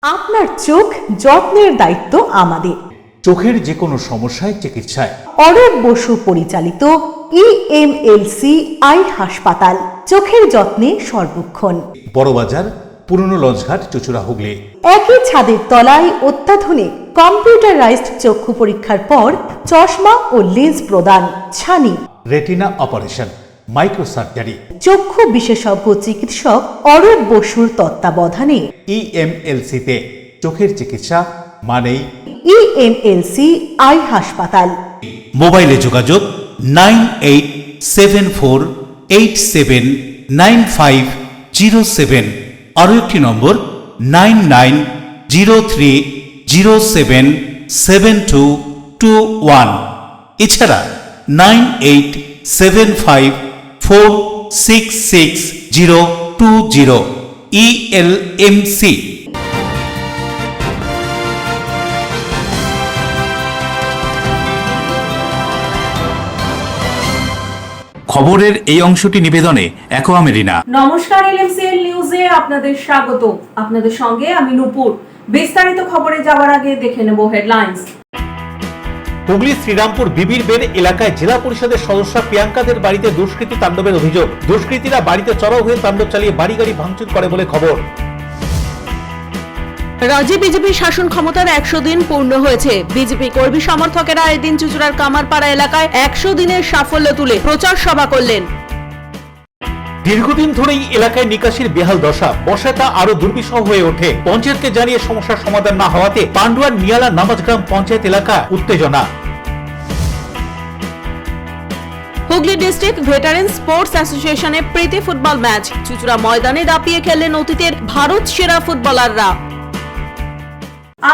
আপনার চোখ যত্নের দায়িত্ব আমাদের। চোখের যে কোনো সমস্যায় চিকিৎসায় অরূপ বসু পরিচালিত EMLC আই হাসপাতাল, চোখের যত্নে সর্বক্ষণ। বড়বাজার, পুরনো লঞ্চঘাট, চুঁচুড়া, হুগলি। একই ছাদের তলায় অত্যাধুনিক কম্পিউটারাইজড চক্ষু পরীক্ষার পর চশমা ও লেন্স প্রদান, ছানি, রেটিনা অপারেশন, মাইক্রোসার্জারি। চক্ষু বিশেষজ্ঞ চিকিৎসক অরূপ বসুর তত্ত্বাবধানে EMLC-তে চোখের চিকিৎসা মানেই EMLC আই হাসপাতাল। মোবাইলে যোগাযোগ 9874879507, আরও একটি নম্বর 9903077221, এছাড়া 9875466020 ELMC। খবরের এই অংশটি নিবেদনে অ্যাকোয়া মেরিনা। নমস্কার, এলএমসিএল নিউজে আপনাদের স্বাগত। আপনাদের সঙ্গে আমি নূপুর। বিস্তারিত খবরে যাওয়ার আগে দেখে নেব হেডলাইন্স। হুগলি শ্রীরামপুর বিবির বের এলাকায় জেলা পরিষদের সদস্য প্রিয়াঙ্কাদের বাড়িতে দুষ্কৃতী তাণ্ডবের অভিযোগ। দুষ্কৃতীরা বাড়িতে চড়াও হয়ে তাণ্ডব চালিয়ে বাড়ি গাড়ি ভাঙচুর করে বলে খবর। রাজ্যে বিজেপি শাসন ক্ষমতার 100 দিন পূর্ণ হয়েছে। বিজেপি কর্মী সমর্থকেরা এদিন চুঁচুড়ার কামারপাড়া এলাকায় 100 দিনের সাফল্য তুলে প্রচার সভা করলেন। দীর্ঘদিন ধরেই এলাকায় নিকাশির বেহাল দশা, বর্ষায় তা আরো দুর্বিষহ হয়ে ওঠে। পঞ্চায়েতকে জানিয়ে সমস্যার সমাধান না হওয়াতে পান্ডুয়ার নিয়ালা নামাজগ্রাম পঞ্চায়েত এলাকা উত্তেজনা। হুগলি ডিস্ট্রিক্ট ভেটারেন স্পোর্টস অ্যাসোসিয়েশনে প্রীতি ফুটবল ম্যাচ। চুঁচুড়া ময়দানে দাপিয়ে খেললেন অতীতের ভারত সেরা ফুটবলাররা।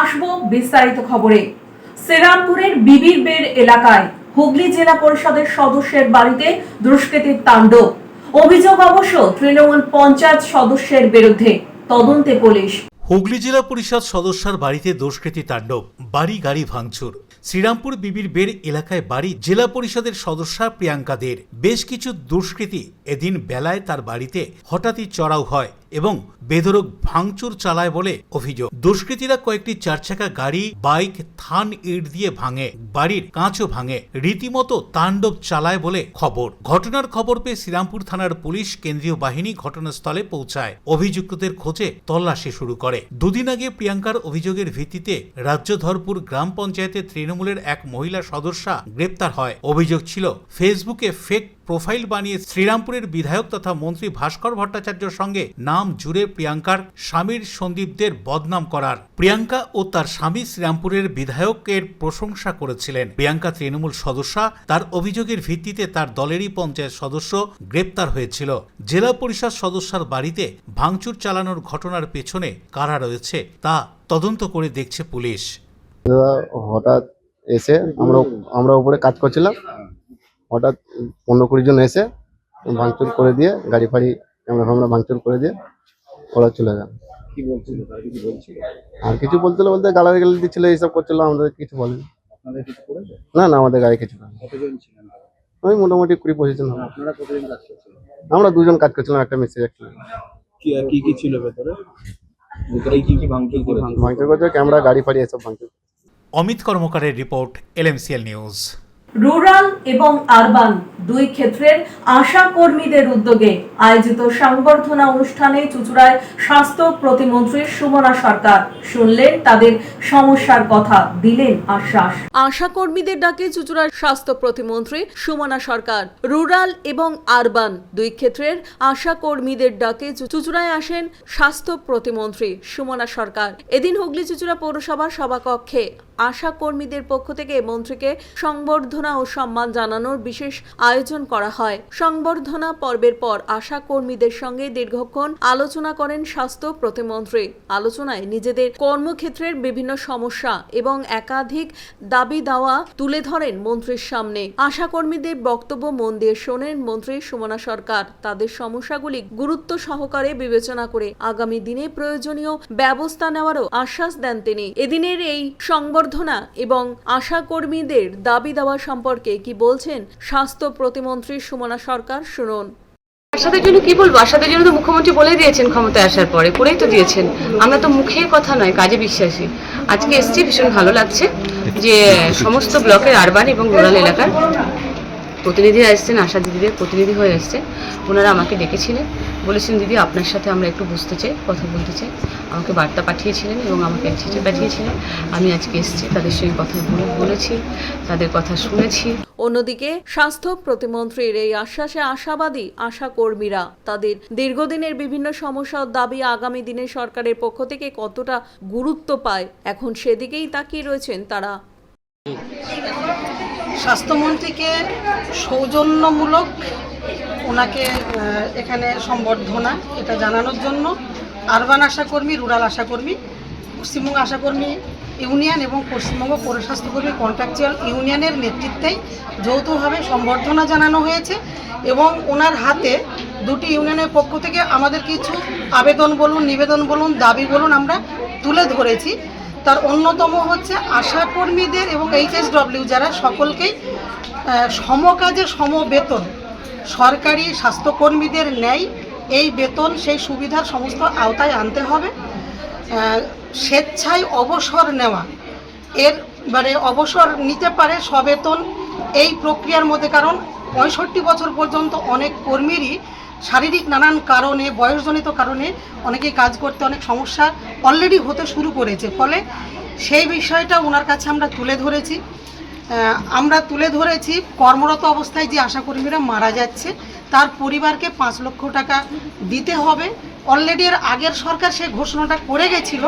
আসবো বিস্তারিত খবরে। শ্রীরামপুরের বিবির বের এলাকায় হুগলি জেলা পরিষদের সদস্যের বাড়িতে দুষ্কৃতীর তাণ্ডব। অভিযোগ অবশ্য তৃণমূল পঞ্চায়েত সদস্যের বিরুদ্ধে। তদন্তে পুলিশ। হুগলি জেলা পরিষদ সদস্যর বাড়িতে দুষ্কৃতী তাণ্ডব, বাড়ি গাড়ি ভাঙচুর। শ্রীরামপুর বিবির বের এলাকায় বাড়ি জেলা পরিষদের সদস্য প্রিয়াঙ্কাদের। বেশ কিছু দুষ্কৃতী এদিন বেলায় তার বাড়িতে হঠাৎই চড়াও হয় এবং বেধড়ক ভাঙচুর চালায় বলে অভিযোগ। দুষ্কৃতীরা কয়েকটি চারচাকা গাড়ি, বাইক, থান ইট দিয়ে ভাঙে, বাড়ির কাঁচও ভাঙে, রীতিমতো তাণ্ডব চালায় বলে খবর। ঘটনার খবর পেয়ে শ্রীরামপুর থানার পুলিশ কেন্দ্রীয় বাহিনী ঘটনাস্থলে পৌঁছায়, অভিযুক্তদের খোঁজে তল্লাশি শুরু করে। দুদিন আগে প্রিয়াঙ্কার অভিযোগের ভিত্তিতে রাজ্যধরপুর গ্রাম পঞ্চায়েতের তৃণমূলের এক মহিলা সদস্য গ্রেপ্তার হয়। অভিযোগ ছিল ফেসবুকে ফেক প্রোফাইল বানিয়ে শ্রীরামপুরের বিধায়ক তথা মন্ত্রী ভাস্কর ভট্টাচার্যের সঙ্গে নাম জুড়ে প্রিয়াঙ্কার স্বামীর সন্দীপদের বদনাম করার। প্রিয়াঙ্কা ও তার স্বামী শ্রীরামপুরের বিধায়কের প্রশংসা করেছিলেন। প্রিয়াঙ্কা তৃণমূল সদস্য, তার অভিযোগের ভিত্তিতে তার দলেরই পঞ্চায়েত সদস্য গ্রেপ্তার হয়েছিল। জেলা পরিষদ সদস্যর বাড়িতে ভাঙচুর চালানোর ঘটনার পেছনে কারা রয়েছে তা তদন্ত করে দেখছে পুলিশ। হঠাৎ এসে আমরা উপরে কাজ করছিলাম, হঠাৎ 15-20 জন এসে ভাঙচুর করে দিয়ে গাড়ি ফাড়ি ক্যামেরা ভাঙচুর করে দিয়ে ওরা চলে যান। কি বলছিল, তারা কিছু বলছিল? আর কিছু বলছিল বলতে গালাগালি দিচ্ছিল, এইসব করছিল, আমাদের কিছু বলেনি। আপনাদের কিছু করেছে? না না, আমাদের গায়ে কিছু না। কতজন ছিলেন তারা? ওই মোটামুটি 20-25 জন হবে। আপনারা কতজন কাজ করছিলেন? আমরা 2 জন কাজ করছিলাম, একটা মেসেজ একটা। কি কি ছিল ভেতরে? ভেতরে কি কি ভাঙচুর করেছে? ভাঙচুর করছে ক্যামেরা, গাড়ি ফাড়ি এসব ভাঙচুর। অমিত কর্মকারের রিপোর্ট, LMCL নিউজ। রুরাল এবং আরবান দুই ক্ষেত্রের আশা কর্মীদের উদ্যোগে আয়োজিত সংবর্ধনা অনুষ্ঠানে চুঁচুড়ায় স্বাস্থ্য প্রতিমন্ত্রী সুমনা সরকার শুনলেন তাদের সমস্যার কথা, দিলেন আশ্বাস। আশা কর্মীদের ডাকে চুঁচুড়ার স্বাস্থ্য প্রতিমন্ত্রী সুমনা সরকার। রুরাল এবং আরবান দুই ক্ষেত্রের আশা কর্মীদের ডাকে চুঁচুড়ায় আসেন স্বাস্থ্য প্রতিমন্ত্রী সুমনা সরকার। এদিন হুগলি চুঁচুড়া পৌরসভার সভাকক্ষে আশা কর্মীদের পক্ষ থেকে মন্ত্রীকে সংবর্ধনা ও সম্মান জানানোর বিশেষ আয়োজন করা হয়। সংবর্ধনা পর্বের পর আশা কর্মীদের সঙ্গে দীর্ঘক্ষণ আলোচনা করেন স্বাস্থ্য প্রতিমন্ত্রী। আলোচনায় নিজেদের কর্মক্ষেত্রের বিভিন্ন সমস্যা এবং একাধিক দাবি দাওয়া তুলে ধরেন মন্ত্রীর সামনে। আশা কর্মীদের বক্তব্য মন দিয়ে শোনেন মন্ত্রী সুমনা সরকার। তাদের সমস্যাগুলি গুরুত্ব সহকারে বিবেচনা করে আগামী দিনে প্রয়োজনীয় ব্যবস্থা নেওয়ারও আশ্বাস দেন তিনি। এদিনের এই সংবর্ধনা এবং আশা কর্মীদের দাবি দাওয়া সম্পর্কে কি বলছেন স্বাস্থ্য প্রতিমন্ত্রী সুমনা সরকার, শুনুন। আশাদের জন্য কি বলবো, আশাদের জন্য তো মুখ্যমন্ত্রী বলে দিয়েছেন ক্ষমতায় আসার পরে, করেই তো দিয়েছেন। আমরা তো মুখের কথা নয়, কাজে বিশ্বাসী। আজকে এসছি, ভীষণ ভালো লাগছে যে সমস্ত ব্লকের আরবান এবং রুরাল এলাকার প্রতিনিধিরা এসছেন, আশা দিদিদের প্রতিনিধি হয়ে এসছেন। ওনারা আমাকে ডেকেছিলেন, বলেছেন দিদি আপনার সাথে আমরা একটু বুঝতে চাই, কথা বলতে চাই। আমাকে বার্তা পাঠিয়েছিলেন এবং আমাকে চিঠি পাঠিয়েছিলেন। আমি আজকে এসেছি, তাদের সঙ্গে কথা বলেছি, তাদের কথা শুনেছি। অন্যদিকে স্বাস্থ্য প্রতিমন্ত্রীর এই আশ্বাসে আশাবাদী আশা কর্মীরা। তাদের দীর্ঘদিনের বিভিন্ন সমস্যা ও দাবি আগামী দিনে সরকারের পক্ষ থেকে কতটা গুরুত্ব পায়, এখন সেদিকেই তাকিয়ে রয়েছেন তারা। স্বাস্থ্যমন্ত্রীকে সৌজন্যমূলক ওনাকে এখানে সম্বর্ধনা এটা জানানোর জন্য আরবান আশাকর্মী, রুরাল আশাকর্মী, পশ্চিমবঙ্গ আশাকর্মী ইউনিয়ন এবং পশ্চিমবঙ্গ পৌরস্বাস্থ্যকর্মী কন্ট্রাকচুয়াল ইউনিয়নের নেতৃত্বেই যৌথভাবে সম্বর্ধনা জানানো হয়েছে এবং ওনার হাতে দুটি ইউনিয়নের পক্ষ থেকে আমাদের কিছু আবেদন বলুন, নিবেদন বলুন, দাবি বলুন আমরা তুলে ধরেছি। তার অন্যতম হচ্ছে আশাকর্মীদের এবং HSW যারা সকলকেই সমকাজে সমবেতন, সরকারি স্বাস্থ্যকর্মীদের ন্যায় এই বেতন সেই সুবিধার সমস্ত আওতায় আনতে হবে। স্বেচ্ছায় অবসর নেওয়া, এর মানে অবসর নিতে পারে সবেতন এই প্রক্রিয়ার মধ্যে, কারণ 65 বছর পর্যন্ত অনেক কর্মীরই শারীরিক নানান কারণে, বয়সজনিত কারণে অনেকেই কাজ করতে অনেক সমস্যা অলরেডি হতে শুরু করেছে। ফলে সেই বিষয়টা ওনার কাছে আমরা তুলে ধরেছি। কর্মরত অবস্থায় যে আশাকর্মীরা মারা যাচ্ছে তার পরিবারকে 5 লক্ষ টাকা দিতে হবে। অলরেডি এর আগের সরকার সেই ঘোষণাটা করে গেছিল,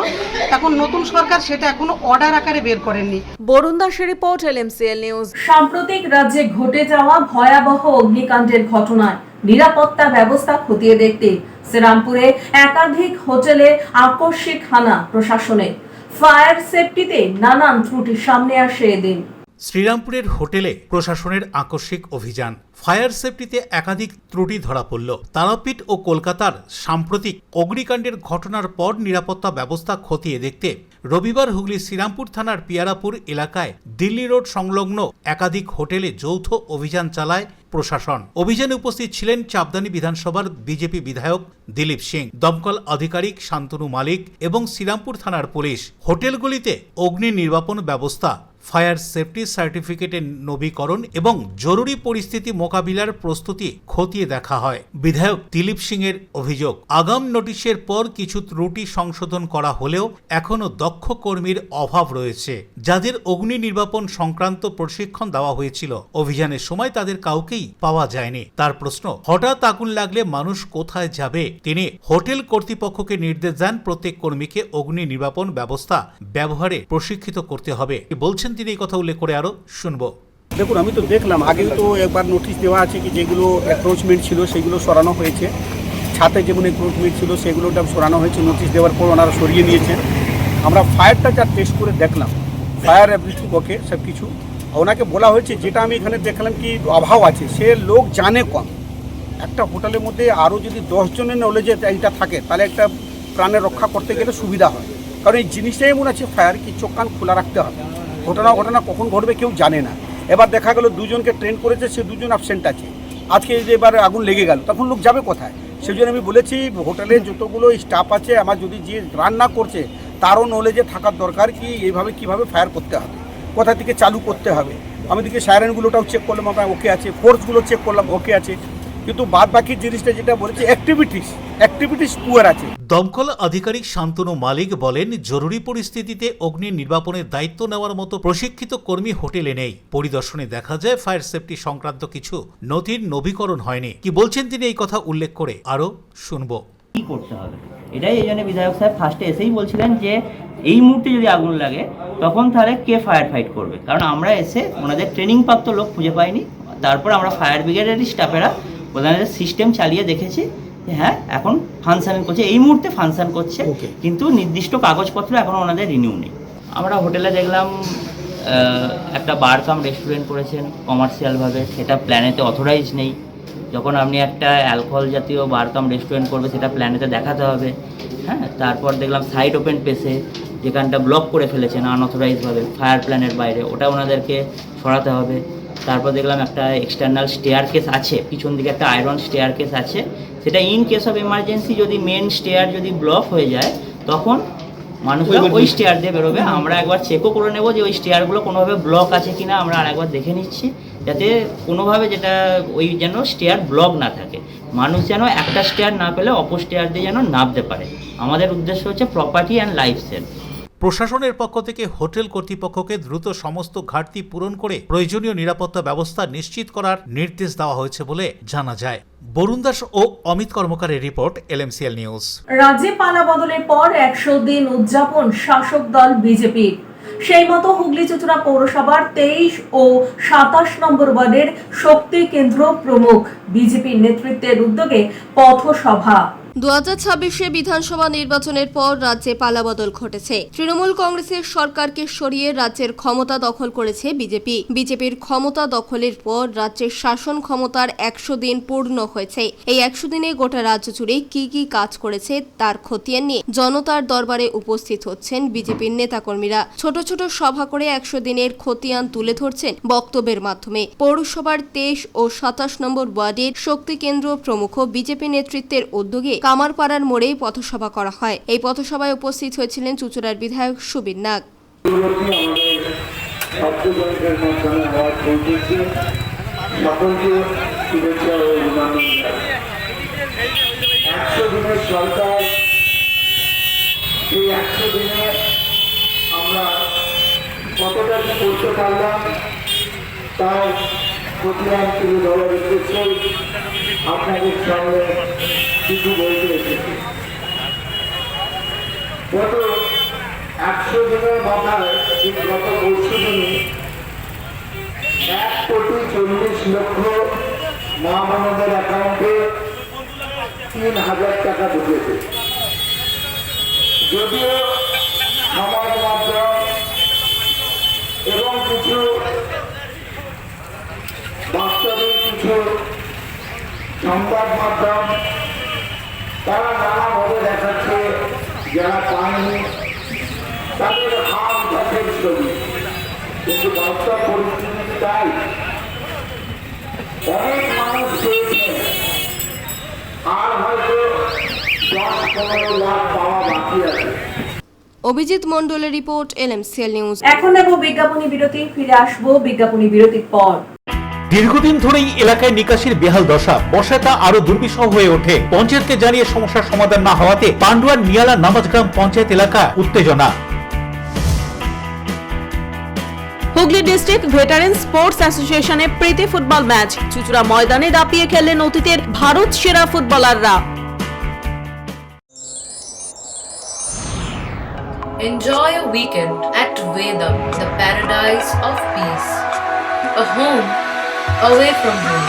এখন নতুন সরকার সেটা এখনো অর্ডার আকারে বের করেননি। বরুণ দাসের রিপোর্ট, LMCL নিউজ। সাম্প্রতিক রাজ্যে ঘটে যাওয়া ভয়াবহ অগ্নিকাণ্ডের ঘটনায় নিরাপত্তা ব্যবস্থা খতিয়ে দেখতে শ্রীরামপুরে একাধিক হোটেলে আকস্মিক হানা প্রশাসনের। ফায়ার সেফটিতে নানান ত্রুটি সামনে আসে এদিন। শ্রীরামপুরের হোটেলে প্রশাসনের আকস্মিক অভিযান। ফায়ার সেফটিতে একাধিক ত্রুটি ধরা পড়ল। তারাপীঠ ও কলকাতার সাম্প্রতিক অগ্নিকাণ্ডের ঘটনার পর নিরাপত্তা ব্যবস্থা খতিয়ে দেখতে রবিবার হুগলি শ্রীরামপুর থানার পিয়ারাপুর এলাকায় দিল্লি রোড সংলগ্ন একাধিক হোটেলে যৌথ অভিযান চালায় প্রশাসন। অভিযানে উপস্থিত ছিলেন চাপদানি বিধানসভার বিজেপি বিধায়ক দিলীপ সিং, দমকল আধিকারিক শান্তনু মালিক এবং শ্রীরামপুর থানার পুলিশ। হোটেলগুলিতে অগ্নি নির্বাপন ব্যবস্থা, ফায়ার সেফটি সার্টিফিকেটের নবীকরণ এবং জরুরি পরিস্থিতি মোকাবিলার প্রস্তুতি খতিয়ে দেখা হয়। বিধায়ক দিলীপ সিং এর অভিযোগ, আগাম নোটিশের পর কিছু ত্রুটি সংশোধন করা হলেও এখনও দক্ষ কর্মীর অভাব রয়েছে, যাদের অগ্নি নির্বাপন সংক্রান্ত প্রশিক্ষণ দেওয়া হয়েছিল। অভিযানের সময় তাদের কাউকেই পাওয়া যায়নি। তার প্রশ্ন, হঠাৎ আগুন লাগলে মানুষ কোথায় যাবে? তিনি হোটেল কর্তৃপক্ষকে নির্দেশ দেন প্রত্যেক কর্মীকে অগ্নি নির্বাপন ব্যবস্থা ব্যবহারে প্রশিক্ষিত করতে হবে। বলছেন তিনি, এই কথা উল্লেখ করে আরো শুনবো। দেখুন, আমি তো দেখলাম, আগেও তো একবার নোটিশ দেওয়া আছে কি যেগুলো অ্যাপ্রোচমেন্ট ছিল সেগুলো সরানো হয়েছে। ছাতে যেমন অ্যাপ্রোচমেন্ট ছিল সেগুলোটা সরানো হয়েছে, নোটিশ দেওয়ার পর ওনারা সরিয়ে নিয়েছেন। আমরা ফায়ারটা যা টেস্ট করে দেখলাম, ফায়ার এভরিথিং ওকে সব কিছু। ওনাকে বলা হয়েছে, যেটা আমি এখানে দেখলাম কি অভাব আছে, সে লোক জানে কম। একটা হোটেলের মধ্যে আরও যদি 10 জনের নলেজে এইটা থাকে তাহলে একটা প্রাণের রক্ষা করতে গেলে সুবিধা হয়। কারণ এই জিনিসটাই এমন আছে, ফায়ার কি চোখ কান খোলা রাখতে হবে। ঘটনা কখন ঘটবে কেউ জানে না। এবার দেখা গেল 2 জনকে ট্রেন করেছে, সে 2 জন অ্যাবসেন্ট আছে। আজকে যে এবার আগুন লেগে গেল, তখন লোক যাবে কোথায়? সেই জন্য আমি বলেছি হোটেলে যতগুলো স্টাফ আছে, আমার যদি যে রান্না করছে তারও নলেজে থাকার দরকার কি এইভাবে কিভাবে ফায়ার করতে হবে, কোথা থেকে চালু করতে হবে। আমি দিকে সাইরেনগুলোটাও চেক করলাম, আমরা ওকে আছে, ফোর্সগুলো চেক করলাম ওকে আছে, কিন্তু বাদ বাকি জিনিসটা যেটা বলেছে অ্যাক্টিভিটিস পুয়ার আছে। দমকল আধিকারিক শান্তনু মালিক বলেন, জরুরি পরিস্থিতিতে অগ্নি নির্বাপনের দায়িত্ব নেওয়ার মতো প্রশিক্ষিত কর্মী হোটেলে নেই। পরিদর্শনে দেখা যায় ফায়ার সেফটি সংক্রান্ত কিছু নথির নবীকরণ হয়নি। কি বলছেন তিনি, এই কথা উল্লেখ করে আরো শুনবো। কি করতে হবে এটাই এই জন্য বিধায়ক সাহেব ফার্স্টে এসেই বলছিলেন যে এই মুহূর্তে যদি আগুন লাগে তখন তাহলে কে ফায়ার ফাইট করবে, কারণ আমরা এসে ওনাদের ট্রেনিং প্রাপ্ত লোক খুঁজে পাইনি। তারপর আমরা ফায়ার ব্রিগেডের স্টাফেরা ওনাদের সিস্টেম চালিয়ে দেখেছি যে হ্যাঁ এখন ফাংশন করছে, এই মুহূর্তে ফাংশন করছে, কিন্তু নির্দিষ্ট কাগজপত্র এখনও ওনাদের রিনিউ নেই। আমরা হোটেলে দেখলাম একটা বার কাম রেস্টুরেন্ট করেছেন কমার্শিয়ালভাবে, সেটা প্ল্যানেতে অথরাইজ নেই। যখন আপনি একটা অ্যালকোহল জাতীয় বার কাম রেস্টুরেন্ট করবে সেটা প্ল্যানেতে দেখাতে হবে। হ্যাঁ, তারপর দেখলাম সাইড ওপেন পেসে যেখানটা ব্লক করে ফেলেছেন আনঅথরাইজভাবে ফায়ার প্ল্যানের বাইরে, ওটা ওনাদেরকে সরাতে হবে। তারপর দেখলাম একটা এক্সটার্নাল স্টেয়ার কেস আছে, পিছন দিকে একটা আয়রন স্টেয়ার কেস আছে। সেটা ইন কেস অফ এমার্জেন্সি যদি মেন স্টেয়ার যদি ব্লক হয়ে যায় তখন মানুষরা ওই স্টেয়ার দিয়ে বেরোবে। আমরা একবার চেকও করে নেব যে ওই স্টেয়ারগুলো কোনোভাবে ব্লক আছে কিনা, আমরা আরেকবার দেখে নিচ্ছি, যাতে কোনোভাবে যেটা ওই যেন স্টেয়ার ব্লক না থাকে, মানুষ যেন একটা স্টেয়ার না পেলে অপর স্টেয়ার দিয়ে যেন নামতে পারে। আমাদের উদ্দেশ্য হচ্ছে প্রপার্টি অ্যান্ড লাইফ সেভ। প্রশাসনের পক্ষ থেকে হোটেল কর্তৃপক্ষকে দ্রুত সমস্ত ঘাটতি পূরণ করে প্রয়োজনীয় নিরাপত্তা ব্যবস্থা নিশ্চিত করার নির্দেশ দেওয়া হয়েছে বলে জানা যায়। বরুণ দাস ও অমিত কর্মকারের রিপোর্ট, LMCL নিউজ। রাজ্যে পালা বদলের পর 100 দিন উদযাপন শাসক দল বিজেপির। সেই মতো হুগলি চুঁচুড়া পৌরসভার 23 ও 27 নম্বর ওয়ার্ডের শক্তি কেন্দ্র প্রমুখ বিজেপির নেতৃত্বের উদ্যোগে পথসভা। 2026 বিধানসভা নির্বাচনের পর রাজ্যে পালাবদল ঘটেছে। তৃণমূল কংগ্রেসের সরকারকে সরিয়ে রাজ্যের ক্ষমতা দখল করেছে বিজেপি। বিজেপির ক্ষমতা দখলের পর রাজ্যের শাসন ক্ষমতার 100 দিন পূর্ণ হয়েছে। এই 100 দিনে গোটা রাজ্য জুড়ে কি কি কাজ করেছে তার খতিয়ান নিয়ে জনতার দরবারে উপস্থিত হচ্ছেন বিজেপির নেতাকর্মীরা। ছোট ছোট সভা করে 100 দিনের খতিয়ান তুলে ধরছেন বক্তব্যের মাধ্যমে। পৌরসভার 23 ও 27 নম্বর ওয়ার্ডের শক্তি কেন্দ্র প্রমুখ বিজেপি নেতৃত্বের উদ্যোগে কামারপাড়ার মোড়ে পথসভা করা হয়। এই পথসভায় উপস্থিত হয়েছিলেন চুঁচুড়ার বিধায়ক সুবীর নাগ। কতটা কি করতে পারলাম তার প্রতিমান তুলে ধরার উদ্দেশ্যে আপনাদের সামনে কিছু বলতে এসেছি। গত 100 দিনের মাথায় গত পরশু দিনে 1,40,00,000 মা বোনদের অ্যাকাউন্টে 3,000 টাকা ঢুকেছে। যদিও সমাজ মাধ্যম এবং কিছু বাস্তবিক কিছু সংবাদ মাধ্যম তারা নানাভাবে দেখাচ্ছে যারা পায়নি তাদের হাত ঘাটের ছবি, কিন্তু বাস্তব পরিস্থিতি তাই অনেক মানুষ পেয়েছেন, আর হয়তো 10-15 লাখ পাওয়া বাকি আছে। অভিজিৎ মণ্ডলের রিপোর্ট, LMCL নিউজ। এখন নেব বিজ্ঞাপনী বিরতি, ফিরে আসবো বিজ্ঞাপনী বিরতির পর। দীর্ঘদিন ধরেই এলাকায় নিকাশির বেহাল দশা, বর্ষায় তা আরো দুর্বিষহ হয়ে ওঠে। পঞ্চায়েতকে জানিয়ে সমস্যার সমাধান না হওয়াতে পান্ডুয়ার নিয়ালা নামাজগ্রাম পঞ্চায়েত এলাকা উত্তেজনা। হুগলি ডিস্ট্রিক্ট ভেটারেন স্পোর্টস অ্যাসোসিয়েশনে প্রীতি ফুটবল ম্যাচ। চুঁচুড়া ময়দানে দাপিয়ে খেললেন অতীতের ভারত সেরা ফুটবলাররা। Enjoy a weekend at Vedam, the paradise of peace. A home away from home.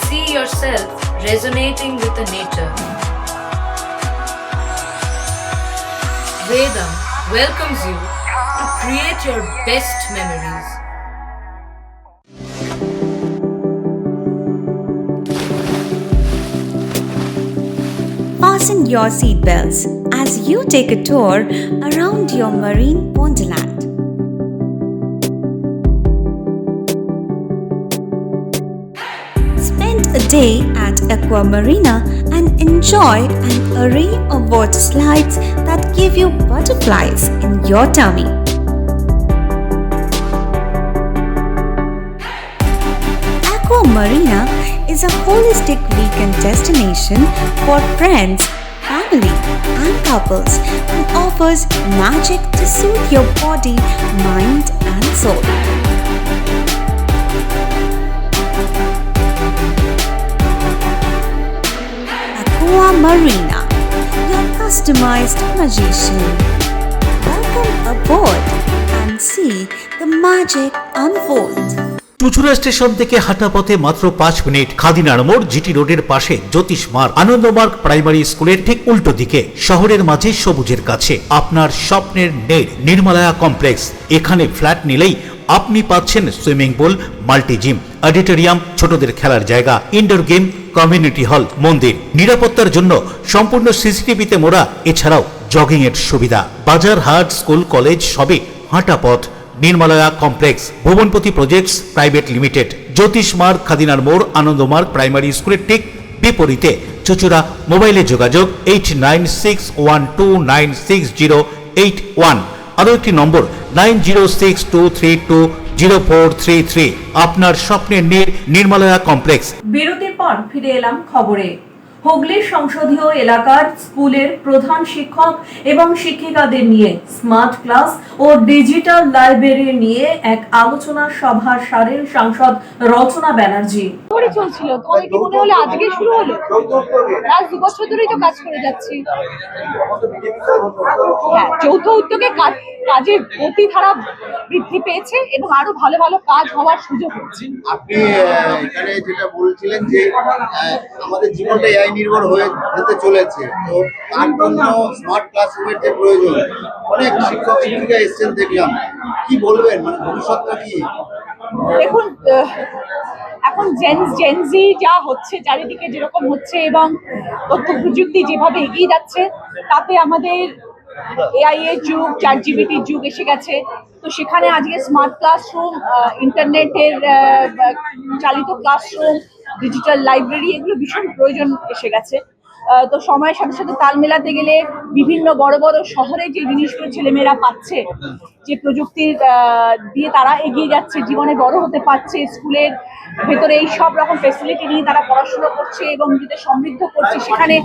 See yourself resonating with the nature. Vedam welcomes you to create your best memories. Fasten your seatbelts as you take a tour around your marine wonderland. Spend a day at Aqua Marina and enjoy an array of water slides that give you butterflies in your tummy. Aqua Marina is a holistic weekend destination for friends, family, and couples and offers magic to soothe your body, mind, and soul. Aqua Marina, your customized magician. Welcome aboard and see the magic unfold. Chuchura station থেকে হাঁটা পথে মাত্র 5 minute. খাদিনার মোড়, GT রোডের পাশে জ্যোতিষ মার্গ, Ananda Marga primary স্কুলের ঠিক উল্টো দিকে, শহরের মাঝে সবুজের কাছে আপনার স্বপ্নের নেট নির্মলায়া কমপ্লেক্স। এখানে ফ্ল্যাট নিলেই আপনি পাচ্ছেন swimming pool, multi gym, auditorium, ছোটদের খেলার জায়গা, ইনডোর গেম, কমিউনিটি হল, মন্দির। নিরাপত্তার জন্য সম্পূর্ণ সিসিটিভিতে মোড়া, এছাড়াও জগিং এর সুবিধা। বাজার হাট, স্কুল, কলেজ সবই হাঁটা পথ। নির্মলয়া কমপ্লেক্স, ভুবনপতি প্রজেক্টস প্রাইভেট লিমিটেড, জ্যোতিষ মার্গ, খাদিনার মোড়, আনন্দমার্গ প্রাইমারি স্কুলের ঠিক বিপরীতে। চুচুড়া। মোবাইলে যোগাযোগ 8961296081। আরও একটি নম্বর 9062320433। আপনার স্বপ্নের নির্মলয়া কমপ্লেক্স। বিরতির পর ফিরে এলাম খবরে। হুগলির সংসদীয় এলাকার স্কুলের প্রধান শিক্ষক এবং শিক্ষিকাদের নিয়ে স্মার্ট ক্লাস ও ডিজিটাল লাইব্রেরি নিয়ে এক আলোচনা সভা সারেন সাংসদ রচনা ব্যানার্জি। চলছিল, তোমাদের কি মনে হলো আজকে শুরু হলো? লাস্ট 2 বছর ধরেই তো কাজ করে যাচ্ছি। হ্যাঁ, যৌথ উদ্যোগে কাজের গতি ধারা বৃদ্ধি পেয়েছে এবং আরো ভালো ভালো কাজ হওয়ার সুযোগ হচ্ছে। আপনি এখানে যেটা বলছিলেন যে আমাদের জীবনটা এআই নির্ভর হয়ে যেতে চলেছে, তো তার জন্য স্মার্ট ক্লাসরুমের যে প্রয়োজন, অনেক শিক্ষক শিক্ষিকা এসেছেন দেখলাম, কি বলবেন, মানে ভবিষ্যৎটা কি? দেখুন, এখন জেনজি যা হচ্ছে, চারিদিকে যেরকম হচ্ছে এবং তথ্য প্রযুক্তি যেভাবে এগিয়ে যাচ্ছে, তাতে আমাদের এআই এর যুগ, ChatGPT যুগ এসে গেছে। তো সেখানে আজকে স্মার্ট ক্লাসরুম, ইন্টারনেটের চালিত ক্লাসরুম, ডিজিটাল লাইব্রেরি, এগুলো ভীষণ প্রয়োজন এসে গেছে। তো সময়ের সাথে সাথে তাল মেলাতে গেলে বিভিন্ন বড় বড় শহরে যে জিনিসগুলো ছেলেমেয়েরা পাচ্ছে, যে প্রযুক্তির দিয়ে তারা এগিয়ে যাচ্ছে, জীবনে বড় হতে পারছে, স্কুলের ভেতরে এই সব রকম ফেসিলিটি নিয়ে তারা পড়াশোনা করছে এবং নিজেদের সমৃদ্ধ করছে, সেখানে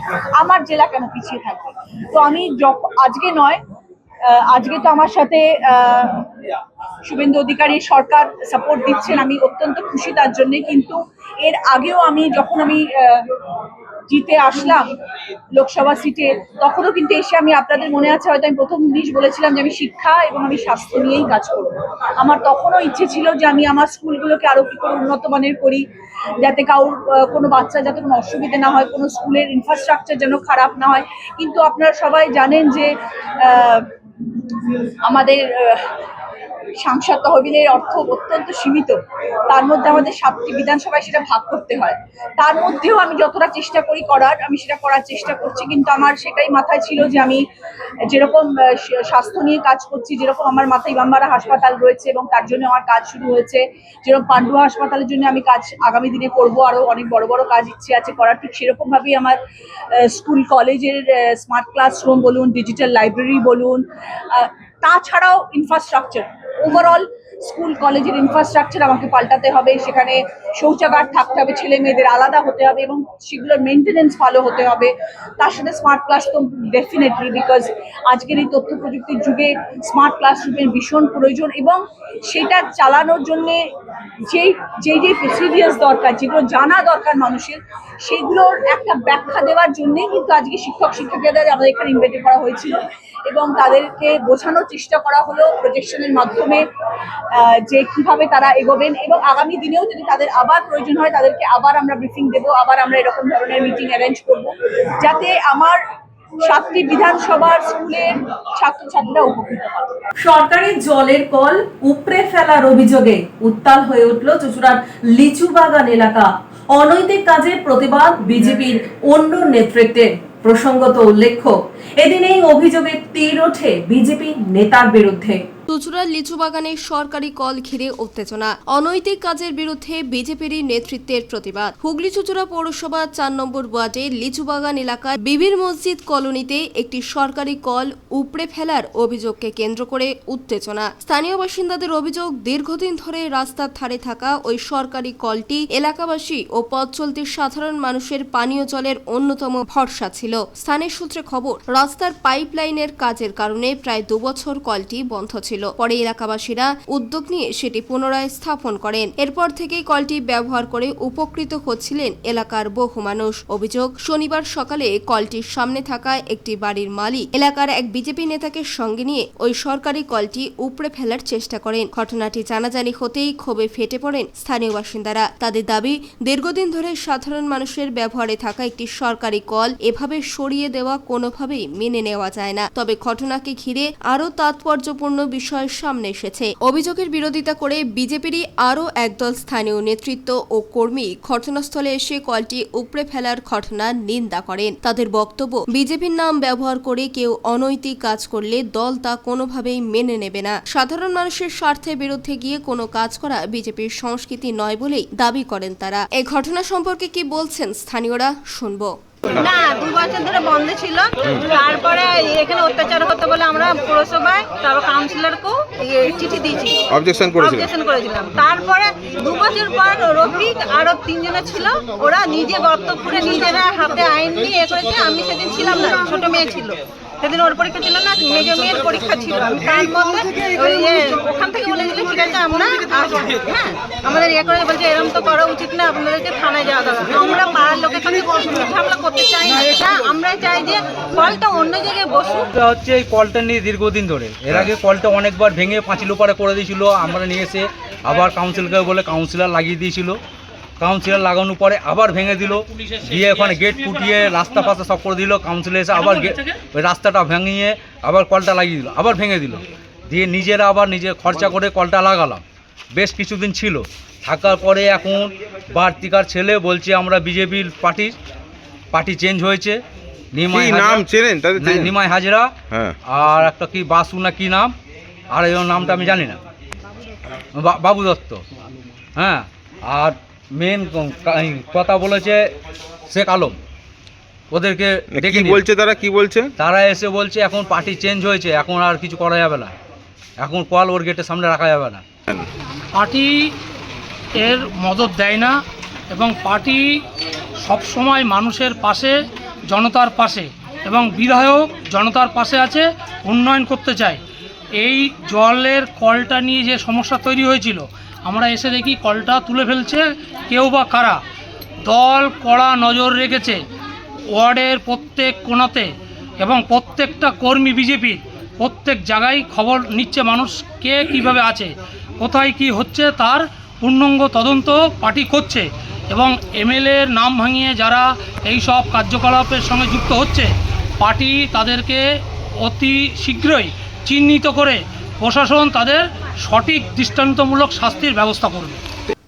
আমার জেলা কেন পিছিয়ে থাকবে? তো আমি আজকে নয়, আজকে তো আমার সাথে শুভেন্দু অধিকারী সরকার সাপোর্ট দিচ্ছেন, আমি অত্যন্ত খুশি তার জন্য। কিন্তু এর আগেও যখন আমি জিতে আসলাম লোকসভা সিটে, তখনও কিন্তু এসে আমি, আপনাদের মনে আছে হয়তো, আমি প্রথম জিনিস বলেছিলাম যে আমি শিক্ষা এবং আমি স্বাস্থ্য নিয়েই কাজ করব। আমার তখনও ইচ্ছে ছিল যে আমি আমার স্কুলগুলোকে আরো কি করে উন্নত মানের করি, যাতে কোনো বাচ্চা যাতে কোনো অসুবিধা না হয়, কোনো স্কুলের ইনফ্রাস্ট্রাকচার যেন খারাপ না হয়। কিন্তু আপনারা সবাই জানেন যে আমাদের সাংসদ তহবিলের অর্থ অত্যন্ত সীমিত, তার মধ্যে আমাদের 7টি বিধানসভায় সেটা ভাগ করতে হয়। তার মধ্যেও আমি যতটা চেষ্টা করি করার, আমি সেটা করার চেষ্টা করছি। কিন্তু আমার সেটাই মাথায় ছিল যে আমি যেরকম স্বাস্থ্য নিয়ে কাজ করছি, যেরকম আমার মাথায় বাম্বারা হাসপাতাল রয়েছে এবং তার জন্য আমার কাজ শুরু হয়েছে, যেরকম পান্ডুয়া হাসপাতালের জন্য আমি কাজ আগামী দিনে করব, আরো অনেক বড় বড় কাজ ইচ্ছে আছে করার, ঠিক সেরকম ভাবেই আমার স্কুল কলেজের স্মার্ট ক্লাসরুম বলুন, ডিজিটাল লাইব্রেরি বলুন, তাছাড়াও ইনফ্রাস্ট্রাকচার, ওভারঅল স্কুল কলেজের ইনফ্রাস্ট্রাকচার আমাকে পাল্টাতে হবে। সেখানে শৌচাগার থাকতে হবে, ছেলে মেয়েদের আলাদা হতে হবে এবং সেগুলোর মেনটেনেন্স ভালো হতে হবে। তার সাথে স্মার্ট ক্লাস তো ডেফিনেটলি, বিকজ আজকের এই তথ্য প্রযুক্তির যুগে স্মার্ট ক্লাসরুমের ভীষণ প্রয়োজন এবং সেটা চালানোর জন্যে যেই প্রসিডিয়ার্স দরকার, যেগুলো জানা দরকার মানুষের, সেগুলোর একটা ব্যাখ্যা দেওয়ার জন্যেই কিন্তু আজকে শিক্ষক শিক্ষিকাদের আমাদের এখানে ইনভাইট করা হয়েছিল এবং তাদেরকে বোঝানোর চেষ্টা করা হলো প্রজেকশনের মাধ্যমে যে কিভাবে তারা এগোবেন এবং আগামী দিনেও যদি তাদের আবার প্রয়োজন হয় তাদেরকে আবার আমরা ব্রিফিং দেবো, আবার আমরা এরকম ধরনের মিটিং অ্যারেঞ্জ করব, যাতে আমার 7টি বিধানসভার স্কুলের ছাত্রছাত্রীরা উপকৃত হয়। সরকারি জলের কল উপড়ে ফেলার অভিযোগে উত্তাল হয়ে উঠল চুঁচুড়ার লিচুবাগান এলাকা। অনৈতিক কাজের প্রতিবাদ বিজেপির অন্য নেতৃত্বে। প্রসঙ্গত উল্লেখ্য, এদিন এই অভিযোগের তীর ওঠে বিজেপি নেতার বিরুদ্ধে। চুঁচুড়ার লিচুবাগানের সরকারি কল ঘিরে উত্তেজনা, অনৈতিক কাজের বিরুদ্ধে বিজেপির নেতৃত্বের প্রতিবাদ। হুগলি চুঁচুড়া পৌরসভা 4 নম্বর ওয়ার্ডে লিচুবাগান এলাকার বিবির মসজিদ কলোনিতে একটি সরকারি কল উপড়ে ফেলার অভিযোগকে কেন্দ্র করে উত্তেজনা। স্থানীয় বাসিন্দাদের অভিযোগ, দীর্ঘদিন ধরে রাস্তার ধারে থাকা ওই সরকারি কলটি এলাকাবাসী ও পথ চলতি সাধারণ মানুষের পানীয় জলের অন্যতম ভরসা ছিল। স্থানীয় সূত্রে খবর, রাস্তার পাইপলাইনের কাজের কারণে প্রায় 2 বছর কলটি বন্ধ ছিল। পরে এলাকাবাসীরা উদ্যোগ নিয়ে সেটি পুনরায় স্থাপন করেন। এরপর থেকেই কলটি ব্যবহার করে উপকৃত হচ্ছিলেন এলাকার বহু মানুষ। অভিযোগ, শনিবার সকালে কলটির সামনে থাকা একটি বাড়ির মালিক এলাকার এক বিজেপি নেতাকে সঙ্গে নিয়ে ওই সরকারি কলটি উপড়ে ফেলার চেষ্টা করেন। ঘটনাটি জানাজানি হতেই ক্ষোভে ফেটে পড়েন স্থানীয় বাসিন্দারা। তাদের দাবি, দীর্ঘদিন ধরে সাধারণ মানুষের ব্যবহারে থাকা একটি সরকারি কল এভাবে সরিয়ে দেওয়া কোনোভাবেই মেনে নেওয়া যায় না। তবে ঘটনাকে ঘিরে আরও তাৎপর্যপূর্ণ বিষয় সামনে এসেছে। অভিযোগের বিরোধিতা করে বিজেপিরই আরও একদল স্থানীয় নেতৃত্ব ও কর্মী ঘটনাস্থলে এসে কলটি উপড়ে ফেলার ঘটনার নিন্দা করেন। তাদের বক্তব্য, বিজেপির নাম ব্যবহার করে কেউ অনৈতিক কাজ করলে দল তা কোনোভাবেই মেনে নেবে না। সাধারণ মানুষের স্বার্থের বিরুদ্ধে গিয়ে কোনো কাজ করা বিজেপির সংস্কৃতি নয় বলেই দাবি করেন তারা। এই ঘটনা সম্পর্কে কি বলছেন স্থানীয়রা, শুনবো। না, 2 বছর ধরে বন্ধ ছিল। তারপরে এখানে অত্যাচার হতে বলে আমরা পুরসভায় তারপর কাউন্সিলরকেও চিঠি দিয়েছি, অবজেকশন করেছিলাম। তারপরে 2 বছর পর রফিক আরো 3 জনে ছিল, ওরা নিজে গর্ত খুঁড়ে নিজেরা হাতে আইন নিয়ে করেছে। আমি সেদিন ছিলাম না, ছোট মেয়ে ছিল সেদিন, ওর পরীক্ষা ছিল না, মেজ মেয়ের পরীক্ষা ছিল। আমি তার মধ্যে ওখান থেকে বলেছিল ঠিক আছে আমরা আসবো, হ্যাঁ আমাদের করে বলছে এরকম তো করা উচিত না, আপনাদেরকে থানায় যাওয়া দরকার। আমরা পাড়ার লোকের সাথে ঝামেলা করতে চাই না, এটা আমরা চাই যে কলটা অন্য জায়গায় বসুক। হচ্ছে এই কলটা নিয়ে দীর্ঘদিন ধরে, এর আগে কলটা অনেকবার ভেঙে পাঁচিল পাড়ে করে দিয়েছিল, আমরা নিয়ে এসে আবার কাউন্সিলকে বলে কাউন্সিলর লাগিয়ে দিয়েছিল। কাউন্সিলর লাগানোর পরে আবার ভেঙে দিল, দিয়ে ওখানে গেট ফুটিয়ে রাস্তা ফাস্তা সব করে দিল। কাউন্সিলর এসে আবার ওই রাস্তাটা ভেঙিয়ে আবার কলটা লাগিয়ে দিল, আবার ভেঙে দিল, দিয়ে নিজেরা আবার নিজে খরচা করে কলটা লাগালাম। বেশ কিছুদিন ছিল, থাকার পরে এখন বাড়তিকার ছেলে বলছে আমরা বিজেপির পার্টি চেঞ্জ হয়েছে। নিমাই হাজরা আর একটা কি বাসু না কি নাম, আর এই নামটা আমি জানি না, বাবু দত্ত। হ্যাঁ, আর মেন কথা বলেছে শেখ আলম। ওদেরকে ডেকে বলছে, তারা কি বলছে, তারা এসে বলছে এখন পার্টি চেঞ্জ হয়েছে, এখন আর কিছু করা যাবে না, এখন কল ওর গেটের সামনে রাখা যাবে না। পার্টি এর মদত দেয় না এবং পার্টি সবসময় মানুষের পাশে, জনতার পাশে, এবং বিধায়ক জনতার পাশে আছে, উন্নয়ন করতে চায়। এই জলের কলটা নিয়ে যে সমস্যা তৈরি হয়েছিল, আমরা এসে দেখি কলটা তুলে ফেলছে কেউ বা কারা। দল কড়া নজর রেখেছে ওয়ার্ডের প্রত্যেক কোণাতে, এবং প্রত্যেকটা কর্মী বিজেপির প্রত্যেক জায়গায় খবর নিচ্ছে মানুষ কে কীভাবে আছে, কোথায় কি হচ্ছে তার পূর্ণাঙ্গ তদন্ত পার্টি করছে। এবং এমএলএর নাম ভাঙিয়ে যারা এই সব কার্যকলাপের সঙ্গে যুক্ত হচ্ছে, পার্টি তাদেরকে অতি শীঘ্রই চিহ্নিত করে প্রশাসন তাদের সঠিক দৃষ্টান্তমূলক শাস্তির ব্যবস্থা করবে।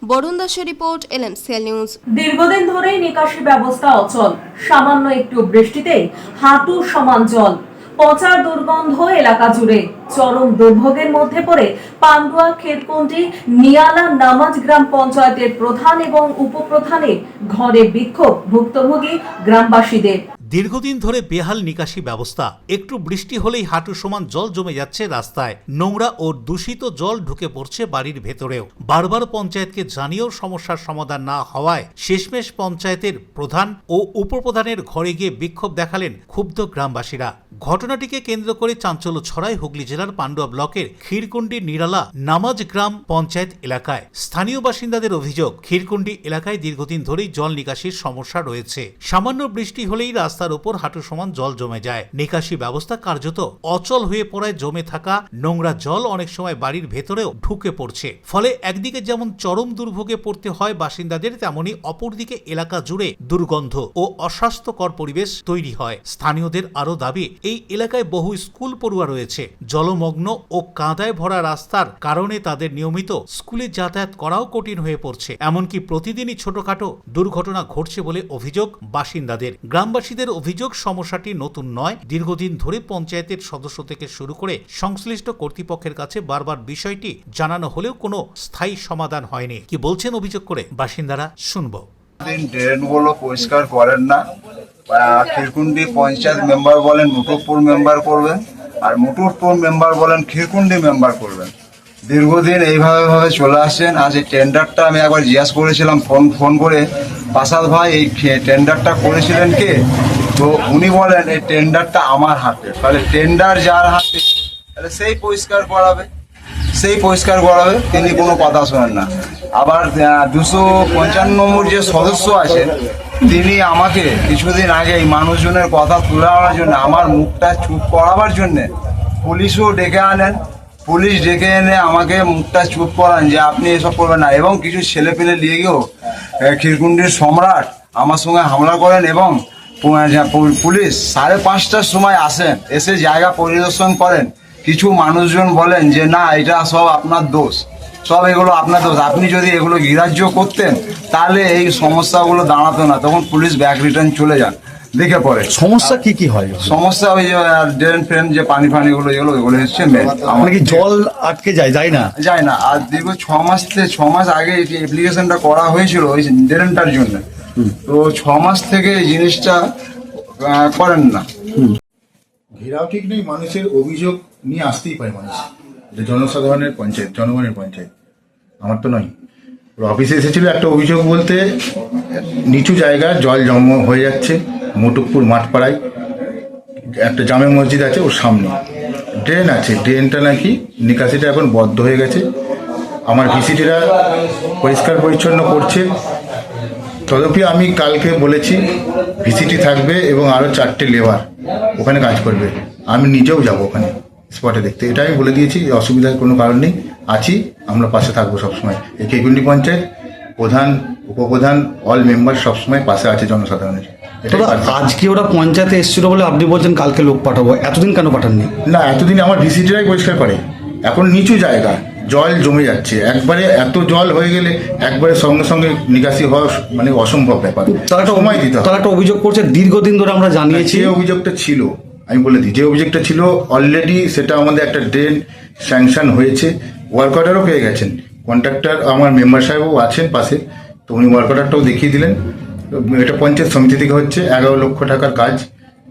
বরুণ দাসের রিপোর্ট, LMCL নিউজ। দীর্ঘদিন ধরেই নিকাশি ব্যবস্থা অচল, সামান্য একটু বৃষ্টিতেই হাঁটু সমান জল, পচা দুর্গন্ধ এলাকা জুড়ে। চরম দুর্ভোগের মধ্যে পড়ে পান্ডুয়া, ক্ষেতকুন্ডি, নিয়ালা, নামাজ গ্রাম পঞ্চায়েতের প্রধান এবং উপপ্রধানের ঘরে বিক্ষোভ ভুক্তভোগী গ্রামবাসীদের। দীর্ঘদিন ধরে বেহাল নিকাশি ব্যবস্থা, একটু বৃষ্টি হলেই হাঁটু সমান জল জমে যাচ্ছে রাস্তায়, নোংরা ও দূষিত জল ঢুকে পড়ছে বাড়ির ভেতরেও। বারবার পঞ্চায়েতকে জানিয়েও সমস্যার সমাধান না হওয়ায় শেষমেশ পঞ্চায়েতের প্রধান ও উপপ্রধানের ঘরে গিয়ে বিক্ষোভ দেখালেন ক্ষুব্ধ গ্রামবাসীরা। ঘটনাটিকে কেন্দ্র করে চাঞ্চল্য ছড়ায় হুগলি জেলার পান্ডুয়া ব্লকের ক্ষীরকুন্ডি নিরালা নামাজ গ্রাম পঞ্চায়েত এলাকায়। স্থানীয় বাসিন্দাদের অভিযোগ, ক্ষীরকুন্ডি এলাকায় দীর্ঘদিন ধরেই জল নিকাশির সমস্যা রয়েছে। সামান্য বৃষ্টি হলেই রাস্তার উপর হাঁটু সমান জল জমে যায়। নিকাশি ব্যবস্থা কার্যত অচল হয়ে পড়ায় জমে থাকা নোংরা জল অনেক সময় বাড়ির ভেতরেও ঢুকে পড়ছে। ফলে একদিকে যেমন চরম দুর্ভোগে পড়তে হয় বাসিন্দাদের, তেমনি অপরদিকে এলাকা জুড়ে দুর্গন্ধ ও অস্বাস্থ্যকর পরিবেশ তৈরি হয়। স্থানীয়দের আরও দাবি, এই এলাকায় বহু স্কুল পড়ুয়া রয়েছে। জলমগ্ন ও কাঁদায় ভরা রাস্তার কারণে তাদের নিয়মিত স্কুলে যাতায়াত করাও কঠিন হয়ে পড়ছে। এমনকি প্রতিদিনই ছোটখাটো দুর্ঘটনা ঘটছে বলে অভিযোগ বাসিন্দাদের। গ্রামবাসীদের অভিযোগ, সমস্যাটি নতুন নয়, দীর্ঘদিন ধরে পঞ্চায়েতের সদস্য থেকে শুরু করে সংশ্লিষ্ট কর্তৃপক্ষের কাছে বারবার বিষয়টি জানানো হলেও কোনো স্থায়ী সমাধান হয়নি। কি বলছেন অভিযোগ করে বাসিন্দারা, শুনবো। ড্রেনগুলো পরিষ্কার করেন না। ক্ষীরকুন্ডি পঞ্চায়েত মেম্বার বলেন মুটুরপুর মেম্বার করবেন, আর মুটুরপুর মেম্বার বলেন ক্ষীরকুন্ডি মেম্বার করবেন। দীর্ঘদিন এইভাবে চলে আসছেন। আজ এই টেন্ডারটা আমি একবার জিজ্ঞাসা করেছিলাম ফোন করে, পাসাদ ভাই এই টেন্ডারটা করেছিলেন কে? তো উনি বলেন এই টেন্ডারটা আমার হাতে। তাহলে টেন্ডার যার হাতে, তাহলে সেই পরিষ্কার করাবে, তিনি কোনো কথা শোনেন না। আবার 255 নম্বর যে সদস্য আছেন, তিনি আমাকে কিছুদিন আগে এই মানুষজনের কথা তুলে আনার জন্য, আমার মুখটা চুপ করাবার জন্যে পুলিশও ডেকে আনেন। পুলিশ ডেকে এনে আমাকে মুখটা চুপ করান যে আপনি এসব করবেন না, এবং কিছু ছেলেপেলে নিয়ে গিয়েও ক্ষীরকুন্ডির সম্রাট আমার সঙ্গে হামলা করেন। এবং পুলিশ 5:30টার সময় আসেন, এসে জায়গা পরিদর্শন করেন, কিছু মানুষজন বলেন যে না এটা সব আপনার দোষ, সব এগুলো আপনার দোষ, আপনি যদি এগুলো গ্রাহ্য করতেন তাহলে এই সমস্যাগুলো দাঁড়াতো না, তখন পুলিশ ব্যাক রিটার্ন চলে যান দেখে পরে। সমস্যা কি কি হয়? সমস্যা ওই যে ড্রেন ফ্রেন যে পানি ফানিগুলো এগুলো হচ্ছে মেন। আমার কি জল আটকে যায় না? যায় না। আর দীর্ঘ 6 মাস আগে এই অ্যাপ্লিকেশনটা করা হয়েছিল ওই ড্রেনটার জন্য, তো 6 মাস থেকে এই জিনিসটা করেন না। ঘেরাও ঠিক নেই, মানুষের অভিযোগ নিয়ে আসতেই পারে মানুষ, এটা জনসাধারণের পঞ্চায়েত, জনগণের পঞ্চায়েত, আমার তো নয়। অফিসে এসেছিল একটা অভিযোগ বলতে, নিচু জায়গায় জল জমা হয়ে যাচ্ছে মোটকপুর মাঠপাড়ায়, একটা জামে মসজিদ আছে ওর সামনে ড্রেন আছে, ড্রেনটা নাকি নিকাশিটা এখন বদ্ধ হয়ে গেছে। আমার ভিসিটিরা পরিষ্কার পরিচ্ছন্ন করছে, তদপি আমি কালকে বলেছি ভিসিটি থাকবে এবং আরও 4টে লেবার ওখানে কাজ করবে, আমি নিজেও যাব ওখানে স্পটে দেখতে, এটা আমি বলে দিয়েছি। অসুবিধার কোনো কারণ নেই, আছি, আমরা পাশে থাকবো সবসময়। এই কেকুন্ডি পঞ্চায়েত প্রধান, উপপ্রধান, অল মেম্বার সবসময় পাশে আছে জনসাধারণের। আজকে ওরা পঞ্চায়েতে এসেছিল বলে আপনি বলছেন কালকে লোক পাঠাবো, এতদিন কেন পাঠাননি? না, এতদিন আমার ভিসিটিরাই পরিষ্কার করে, এখন নিচু জায়গা জল জমে যাচ্ছে, একবারে এত জল হয়ে গেলে একবারে সঙ্গে সঙ্গে নিকাশি হওয়া মানে অসম্ভব ব্যাপার, তারা সময় দিতে হয়। তারা একটা অভিযোগ করছে দীর্ঘদিন ধরে আমরা জানিয়েছি। যে অভিযোগটা ছিল আমি বলে দিই, যে অভিযোগটা ছিল অলরেডি সেটা আমাদের একটা ড্রেন স্যাংশন হয়েছে, ওয়ার্ক অর্ডারও পেয়ে গেছেন, কন্ট্রাক্টর আমার মেম্বার সাহেবও আছেন পাশে, তো উনি ওয়ার্ক অর্ডারটাও দেখিয়ে দিলেন। এটা পঞ্চায়েত সমিতি থেকে হচ্ছে, 11 লক্ষ টাকার কাজ,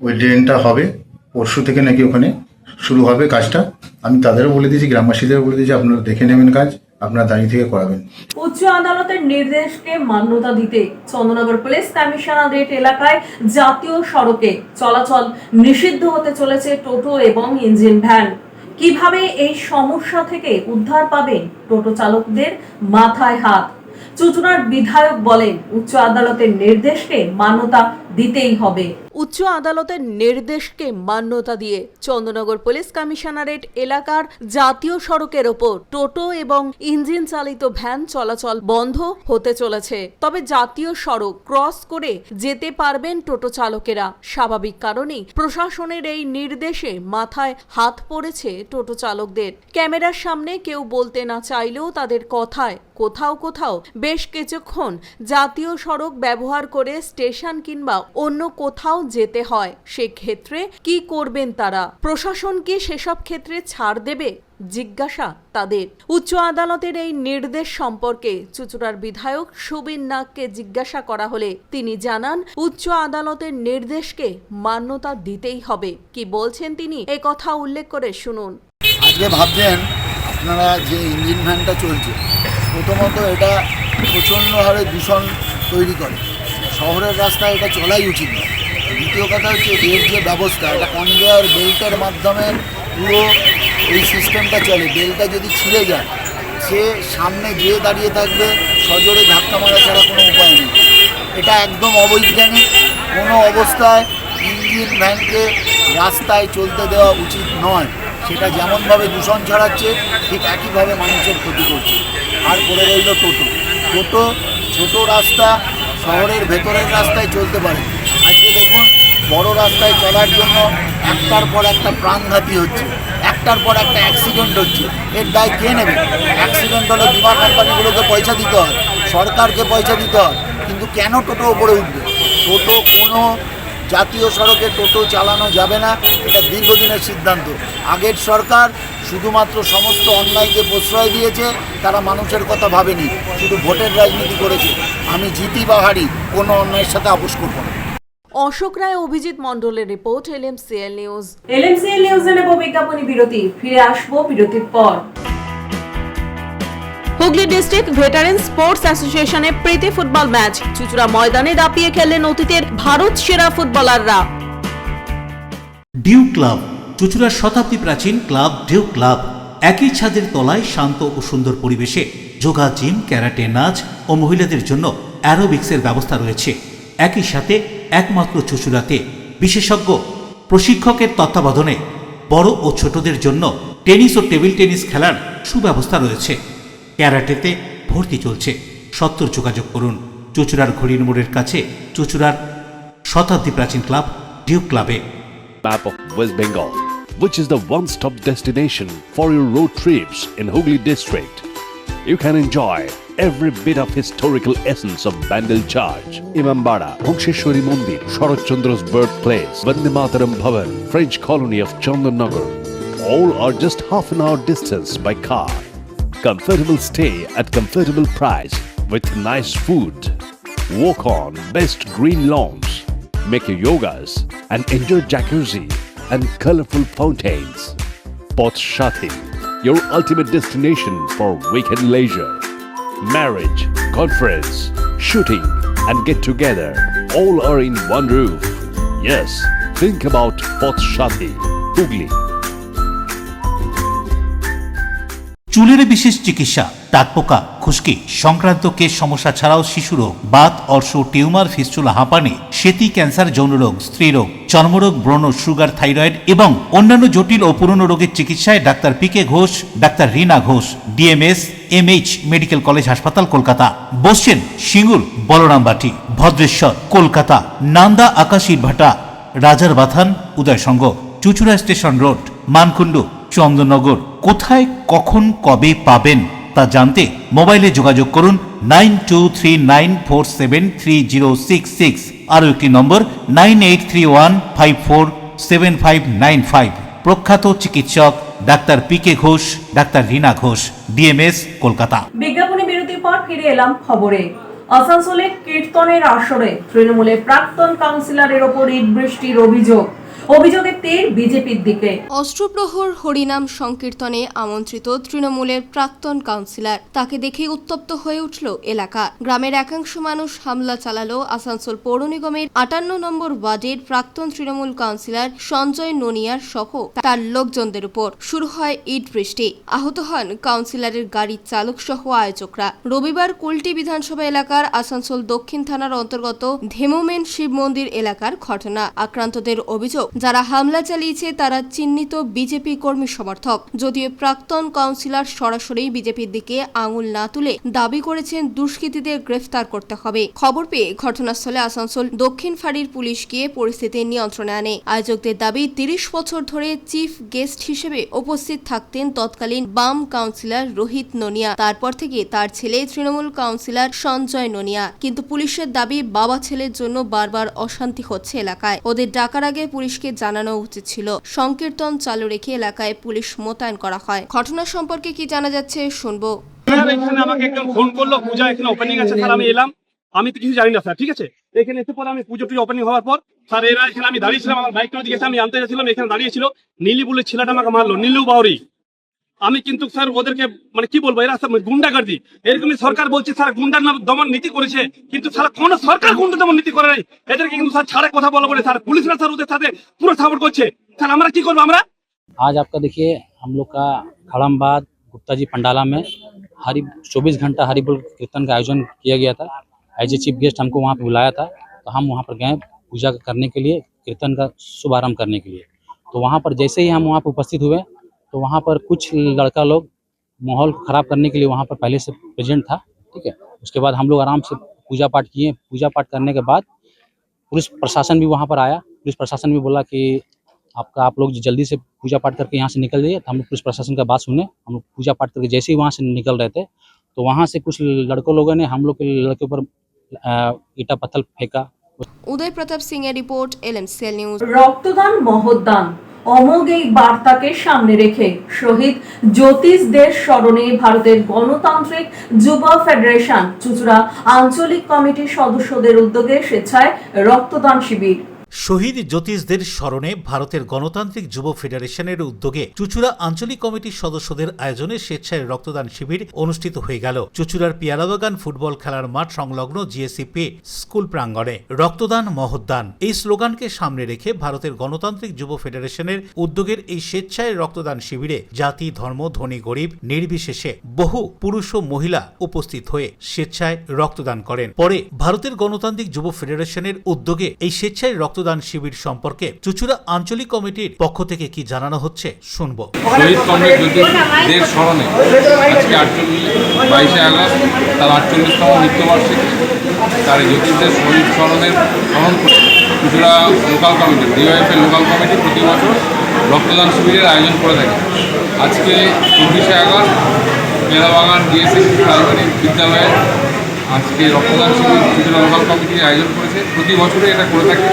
ওই ড্রেনটা হবে পরশু থেকে নাকি ওখানে শুরু হবে কাজটা। আমি তাদেরও বলে দিয়েছি, গ্রামবাসীদেরও বলে দিয়েছি, আপনারা দেখে নেবেন কাজ, আপনারা দাঁড়িয়ে থেকে করাবেন। উচ্চ আদালতের নির্দেশকে মান্যতা দিতে চন্দ্রনগর পুলিশ কমিশনারেট এলাকায় জাতীয় সড়কে চলাচল নিষিদ্ধ হতে চলেছে টোটো এবং ইঞ্জিন ভ্যান। কিভাবে এই সমস্যা থেকে উদ্ধার পাবেন টোটো চালকদের? মাথায় হাত। চুঁচুড়ার বিধায়ক বলেন উচ্চ আদালতের নির্দেশকে মান্যতা দিতেই হবে। উচ্চ আদালতের নির্দেশকে মান্যতা দিয়ে চন্দ্রনগর পুলিশ কমিশনারেট এলাকার জাতীয় সড়কের ওপর টোটো এবং ইঞ্জিন চালিত ভ্যান চলাচল বন্ধ হতে চলেছে। তবে জাতীয় সড়ক ক্রস করে যেতে পারবেন টোটো চালকেরা। স্বাভাবিক কারণেই প্রশাসনের এই নির্দেশে মাথায় হাত পড়েছে টোটো চালকদের। ক্যামেরার সামনে কেউ বলতে না চাইলেও তাদের কথায় কোথাও কোথাও বেশ কিছুক্ষণ জাতীয় সড়ক ব্যবহার করে স্টেশন কিংবা অন্য কোথাও যেতে হয়। সেক্ষেত্রে কি করবেন তারা? প্রশাসন কি সেসব ক্ষেত্রে ছাড় দেবে? জিজ্ঞাসা তাদের। উচ্চ আদালতের এই নির্দেশ সম্পর্কে চুঁচুড়ার বিধায়ক সুবীর নাগকে জিজ্ঞাসা করা হলে তিনি জানান উচ্চ আদালতের নির্দেশকে মান্যতা দিতেই হবে। কি বলছেন তিনি এ কথা উল্লেখ করে শুনুন। আজকে ভাবছেন আপনারা যে ইঞ্জিন ভ্যানটা চলছে, প্রথমত এটা প্রচণ্ড হারে দূষণ তৈরি করে, শহরের রাস্তায় এটা চলাই উচিত না। দ্বিতীয় কথা হচ্ছে এর যে ব্যবস্থা, এটা কনভেয়ার বেল্টের মাধ্যমে পুরো এই সিস্টেমটা চলে। বেল্টটা যদি ছিঁড়ে যায়, সে সামনে গিয়ে দাঁড়িয়ে থাকবে, সজোরে ধাক্কা মারা ছাড়া কোনো উপায় নেই। এটা একদম অবৈজ্ঞানিক। কোনো অবস্থায় ইঞ্জিন ভ্যানকে রাস্তায় চলতে দেওয়া উচিত নয়। সেটা যেমনভাবে দূষণ ছড়াচ্ছে ঠিক একইভাবে মানুষের ক্ষতি করছে। আর পড়ে রইল টোটো। টোটো ছোটো রাস্তা, শহরের ভেতরের রাস্তায় চলতে পারে। আজকে দেখুন বড় রাস্তায় চলার জন্য একটার পর একটা প্রাণঘাতী হচ্ছে, একটার পর একটা অ্যাক্সিডেন্ট হচ্ছে। এর দায় কে নেবে? অ্যাক্সিডেন্ট হলে বিমা কোম্পানিগুলোকে পয়সা দিতে হয়, সরকারকে পয়সা দিতে হয়, কিন্তু কেন টোটো ওপরে উঠবে? টোটো কোনো জাতীয় সড়কে টোটো চালানো যাবে না, এটা দীর্ঘদিনের সিদ্ধান্ত। আগের সরকার শুধুমাত্র সমস্ত অন্যায়কে প্রশ্রয় দিয়েছে, তারা মানুষের কথা ভাবেনি, শুধু ভোটের রাজনীতি করেছে। আমি জিতি বা হারি, কোনো অন্যায়ের সাথে আপোষ করব না। অশোক রায়, অভিজিৎ মণ্ডলের রিপোর্ট, LMCL নিউজ। LMCL নিউজে নেব বিজ্ঞাপনী বিরতি, ফিরে আসবো বিরতির পর। হুগলি ডিস্ট্রিক্ট ভেটারেন স্পোর্টস অ্যাসোসিয়েশনে প্রীতি ফুটবল ম্যাচ। চুঁচুড়া ময়দানে দাপিয়ে খেললেন অতীতের ভারত সেরা ফুটবলাররা। ডিউ ক্লাব, চুঁচুড়ার শতাব্দী প্রাচীন ক্লাব ডিউ ক্লাব। একই ছাদের তলায় শান্ত ও সুন্দর পরিবেশে যোগা, জিম, ক্যারাটে, নাচ ও মহিলাদের জন্য অ্যারোবিক্সের ব্যবস্থা রয়েছে। একই সাথে একমাত্র চুঁচুড়াতে বিশেষজ্ঞ প্রশিক্ষকের তত্ত্বাবধানে বড় ও ছোটদের জন্য টেনিস ও টেবিল টেনিস খেলার সুব্যবস্থা রয়েছে। ক্যারাটেতে ভর্তি চলছে। সত্তর যোগাযোগ করুন চুঁচুড়ার ঘড়ির মোড়ের কাছে চুঁচুড়ার শতাব্দী প্রাচীন ক্লাব ডিউ ক্লাবে। Map of West Bengal. which is the one-stop destination for your road trips in Hooghly district. You can enjoy every bit of historical essence of Bandel Charge, Imambara, Bhongsheshwari Mandir, Sharat Chandra's birthplace, Vande Mataram Bhavan, French colony of Chandannagar. All are just half an hour distance by car. Comfortable stay at comfortable price with nice food. Walk on best green lawns, make your yogas and enjoy jacuzzi and colorful fountains. Poth Shati, your ultimate destination for weekend leisure. Marriage, conference, shooting and get together all are in one roof. Yes, think about Poth Shati, Hooghly. চুলের বিশেষ চিকিৎসা, দাঁতপোকা, খুশকি সংক্রান্ত কেশ সমস্যা ছাড়াও শিশু রোগ, বাত, অর্শ, টিউমার, ফিস্টুলা, হাঁপানি, সেতি, ক্যান্সার, যৌনরোগ, স্ত্রীরোগ, চর্মরোগ, ব্রণ, সুগার, থাইরয়েড এবং অন্যান্য জটিল ও পুরনো রোগের চিকিৎসায় doctor PK. Ghosh, doctor Rina Ghosh, DMS, MH medical college হাসপাতাল, কলকাতা। বসছেন সিঙ্গুর, বলরামবাটি, ভদ্রেশ্বর, কলকাতা, নান্দা, আকাশ ইটভাটা, রাজার বাথান, উদয়সঙ্গ, চুচুড়া স্টেশন রোড, মানকুণ্ডু, চন্দননগর। কোথায়, কখন, কবে পাবেন তা জানতে মোবাইলে যোগাযোগ করুন 9239473066, আরও একটি নম্বর 9831547595। প্রখ্যাত চিকিৎসক doctor PK. Ghosh, doctor Rina Ghosh, DMS, Kolkata. বিজ্ঞাপনী বিরতির পর ফিরে এলাম খবরে। আসানসোলে কীর্তনের আসরে তৃণমূলের প্রাক্তন কাউন্সিলরের ওপর ইট বৃষ্টির অভিযোগের তীর বিজেপির দিকে। অষ্টপ্রহর হরিনাম সংকীর্তনে আমন্ত্রিত তৃণমূলের প্রাক্তন কাউন্সিলর, তাকে দেখে উত্তপ্ত হয়ে উঠল এলাকা। গ্রামের একাংশ মানুষ হামলা চালালো আসানসোল পৌর নিগমের 58 নম্বর ওয়ার্ডের প্রাক্তন তৃণমূল কাউন্সিলর সঞ্জয় নোনিয়ার সহ তার লোকজনদের উপর। শুরু হয় ইট বৃষ্টি, আহত হন কাউন্সিলরের গাড়ির চালক সহ আয়োজকরা। রবিবার কুলটি বিধানসভা এলাকার আসানসোল দক্ষিণ থানার অন্তর্গত ধেমোমেন শিব মন্দির এলাকার ঘটনা। আক্রান্তদের অভিযোগ, যারা হামলা চালিয়েছে তারা চিহ্নিত বিজেপি কর্মী সমর্থক। যদিও প্রাক্তন কাউন্সিলর সরাসরি বিজেপির দিকে আঙুল না তুলে দাবি করেছেন দুষ্কৃতীদের গ্রেফতার করতে হবে। খবর পেয়ে ঘটনাস্থলে আসানসোল দক্ষিণ ফাঁড়ির পুলিশ গিয়ে পরিস্থিতি নিয়ন্ত্রণে আনে। আয়োজকদের দাবি, 30 বছর ধরে চিফ গেস্ট হিসেবে উপস্থিত থাকতেন তৎকালীন বাম কাউন্সিলর রোহিত নোনিয়া। তারপর থেকে তার ছেলে তৃণমূল কাউন্সিলর সঞ্জয় নোনিয়া। কিন্তু পুলিশের দাবি, বাবা ছেলের জন্য বারবার অশান্তি হচ্ছে এলাকায়। ওদের ডাকার আগে পুলিশকে জানানো উচিত ছিল। সংকীর্তন চালু রেখে এলাকায় পুলিশ মোতায়েন করা হয়। ঘটনা সম্পর্কে কি জানা যাচ্ছে শুনবো। এখানে আমাকে একদম ফোন করলো, পূজা এখানে ওপেনিং আছে স্যার, আমি এলাম। আমি তো কিছু জানি না স্যার, ঠিক আছে। এখানে এসে পরে আমি পুজো টুজো ওপেনিং হওয়ার পর স্যার এরা এখানে আমি দাঁড়িয়েছিলাম, আমার বাইকটা দিকে আমি আনতে যাচ্ছিলাম, এখানে দাঁড়িয়েছিল নীলি বলে ছেলেটা আমাকে মারলো, নীলু বাউরি। আমি কিন্তু স্যার ওদেরকে মানে কি বলবো, এরা গুন্ডাগার্দি। এরকমই সরকার বলছে স্যার গুন্ডার দমন নীতি করেছে, কিন্তু স্যার কোন সরকার গুন্ডা দমন নীতি করে নাই। এদেরকে কিন্তু স্যার ছাড়ে কথা বলা বলে স্যার পুলিশরা স্যার ওদের সাথে পুরো সাপোর্ট করছে। স্যার আমরা কি করবো আমরা? आज आपका देखिए हम लोग का खड़मबाद गुप्ता जी पंडाला में 24 घंटा हरि बोल कीर्तन का आयोजन किया गया था। एज ए चीफ गेस्ट हमको वहाँ पे बुलाया था, तो हम वहाँ पर गए पूजा करने के लिए, कीर्तन का शुभारंभ करने के लिए। तो वहाँ पर जैसे ही हम वहाँ पर उपस्थित हुए तो वहाँ पर कुछ लड़का लोग माहौल खराब करने के लिए वहाँ पर पहले से प्रेजेंट था, ठीक है। उसके बाद हम लोग आराम से पूजा पाठ किए। पूजा पाठ करने के बाद पुलिस प्रशासन भी वहाँ पर आया। पुलिस प्रशासन भी बोला कि आप लोग जल्दी से पूजा पाठ करके यहाँ से निकल जाइए। तो हम लोग पुलिस प्रशासन का बात सुने, हम लोग पूजा पाठ करके जैसे ही वहाँ से निकल रहे थे तो वहाँ से कुछ लड़कों लोगों ने हम लोग के लड़के ऊपर ईटा पत्थर फेंका। উদয় প্রতাপ সিং এর রিপোর্ট, এলএমসিএল নিউজ। রক্তদান মহৎদান, অমোঘ এই বার্তাকে সামনে রেখে শহীদ জ্যোতিষ দের স্মরণে ভারতের গণতান্ত্রিক যুব ফেডারেশন চুচুড়া আঞ্চলিক কমিটির সদস্যদের উদ্যোগে স্বেচ্ছায় রক্তদান শিবির। শহীদ জ্যোতিষদের স্মরণে ভারতের গণতান্ত্রিক যুব ফেডারেশনের উদ্যোগে চুচুড়া আঞ্চলিক কমিটির সদস্যদের আয়োজনে স্বেচ্ছায় রক্তদান শিবির অনুষ্ঠিত হয়ে গেল চুচুড়ার পিয়ারাবাগান ফুটবল খেলার মাঠ সংলগ্ন জিএসসিপি স্কুল প্রাঙ্গণে। রক্তদান মহৎদান এই স্লোগানকে সামনে রেখে ভারতের গণতান্ত্রিক যুব ফেডারেশনের উদ্যোগের এই স্বেচ্ছায় রক্তদান শিবিরে জাতি, ধর্ম, ধনী, গরিব নির্বিশেষে বহু পুরুষ ও মহিলা উপস্থিত হয়ে স্বেচ্ছায় রক্তদান করেন। পরে ভারতের গণতান্ত্রিক যুব ফেডারেশনের উদ্যোগে এই স্বেচ্ছায় রক্তদান শিবির সম্পর্কে চুচুড়া আঞ্চলিক কমিটির পক্ষ থেকে কি জানানো হচ্ছে শুনবো। শহীদ কমরেড জ্যোতিষদের স্মরণে আজকে 22 আগস্ট তার 48তম মৃত্যুবার্ষিকী, তার জ্যোতিষদের শহীদ স্মরণ করে Chuchura local committee, DOFL local committee প্রতি বছর রক্তদান শিবিরের আয়োজন করে থাকি। আজকে 24শে আগস্ট মেলাবাগান ডিএসএস প্রাইমারি বিদ্যালয়ে আজকে রক্তদান শিবির চুচুড়া লোকাল কমিটি আয়োজন করেছে। প্রতি বছরে এটা করে থাকে।